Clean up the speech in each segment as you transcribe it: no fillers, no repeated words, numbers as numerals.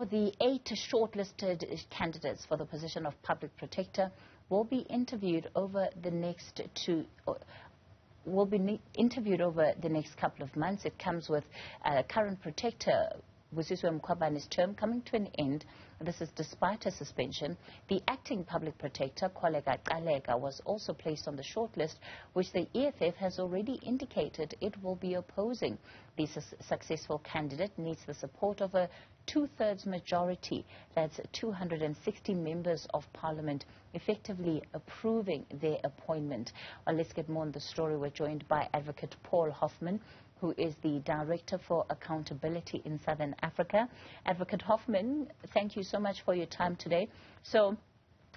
The 8 shortlisted candidates for the position of public protector will be interviewed over the next couple of months. It comes with current protector Busiswe Mkhwebane's term coming to an end. This is despite a suspension. The acting public protector, Gcaleka, was also placed on the shortlist, which the EFF has already indicated it will be opposing. The successful candidate needs the support of a two-thirds majority, that's 260 members of parliament, effectively approving their appointment. Well, let's get more on the story. We're joined by Advocate Paul Hoffman, who is the Director for Accountability in Southern Africa. Advocate Hoffman, thank you so much for your time today. So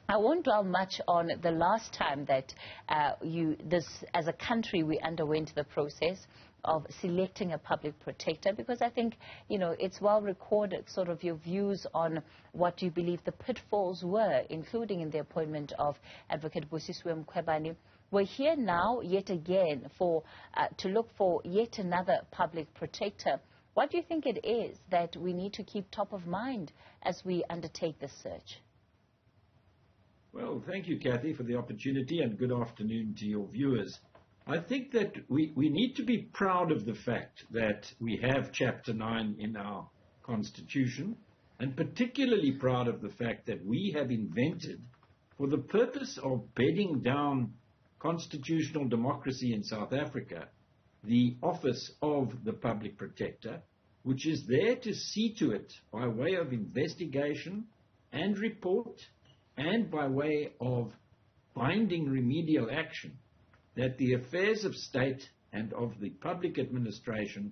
I won't dwell much on the last time that as a country, we underwent the process of selecting a public protector, because I think, you know, it's well recorded, sort of your views on what you believe the pitfalls were, including in the appointment of Advocate Busiswe Mkhwebane. We're here now, yet again, to look for yet another public protector. What do you think it is that we need to keep top of mind as we undertake this search? Well, thank you, Kathy, for the opportunity, and good afternoon to your viewers. I think that we need to be proud of the fact that we have Chapter 9 in our Constitution, and particularly proud of the fact that we have invented, for the purpose of bedding down constitutional democracy in South Africa, the office of the public protector, which is there to see to it by way of investigation and report and by way of binding remedial action that the affairs of state and of the public administration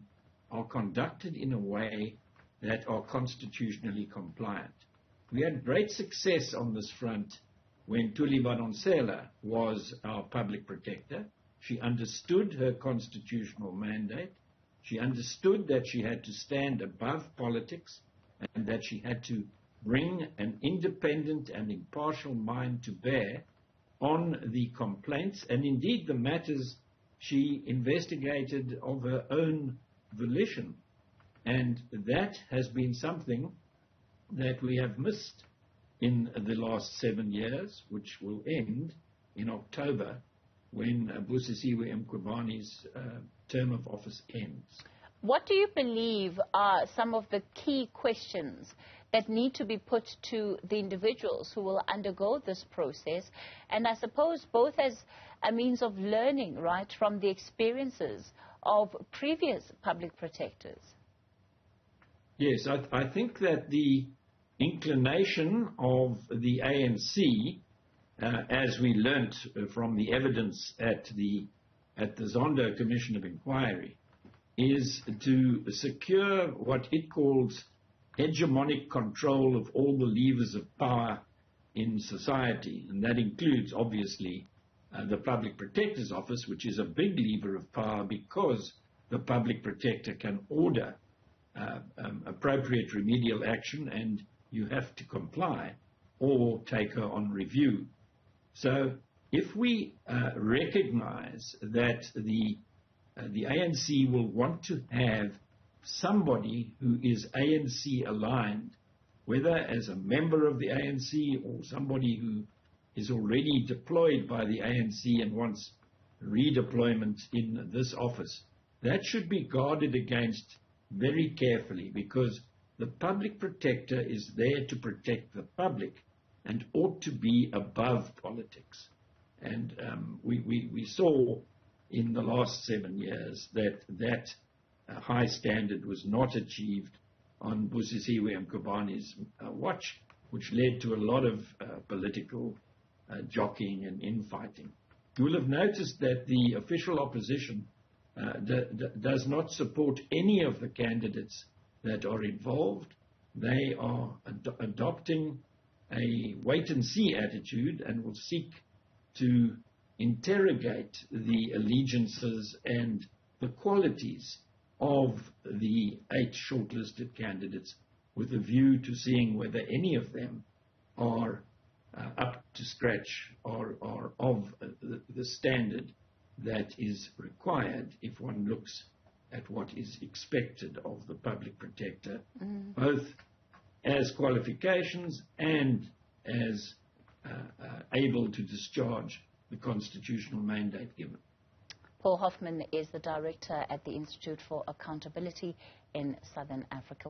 are conducted in a way that are constitutionally compliant. We had great success on this front when Thuli Badonsela was our public protector. She understood her constitutional mandate. She understood that she had to stand above politics and that she had to bring an independent and impartial mind to bear on the complaints and indeed the matters she investigated of her own volition. And that has been something that we have missed in the last 7 years, which will end in October when Busisiwe Mkhwebane's term of office ends. What do you believe are some of the key questions that need to be put to the individuals who will undergo this process, and I suppose both as a means of learning, right, from the experiences of previous public protectors? Yes, I think that the inclination of the ANC, as we learnt from the evidence at the Zondo Commission of Inquiry, is to secure what it calls hegemonic control of all the levers of power in society. And that includes, obviously, the Public Protector's Office, which is a big lever of power because the Public Protector can order appropriate remedial action and you have to comply or take her on review. So if we recognize that the ANC will want to have somebody who is ANC aligned, whether as a member of the ANC or somebody who is already deployed by the ANC and wants redeployment in this office, that should be guarded against very carefully, because the public protector is there to protect the public and ought to be above politics. And we saw in the last 7 years that high standard was not achieved on Busisiwe Mkhwebane's watch, which led to a lot of political jockeying and infighting. You will have noticed that the official opposition does not support any of the candidates that are involved. They are adopting a wait-and-see attitude and will seek to interrogate the allegiances and the qualities of the 8 shortlisted candidates with a view to seeing whether any of them are up to scratch or of the standard that is required if one looks at what is expected of the public protector, both as qualifications and as able to discharge the constitutional mandate given. Paul Hoffman is the director at the Institute for Accountability in Southern Africa.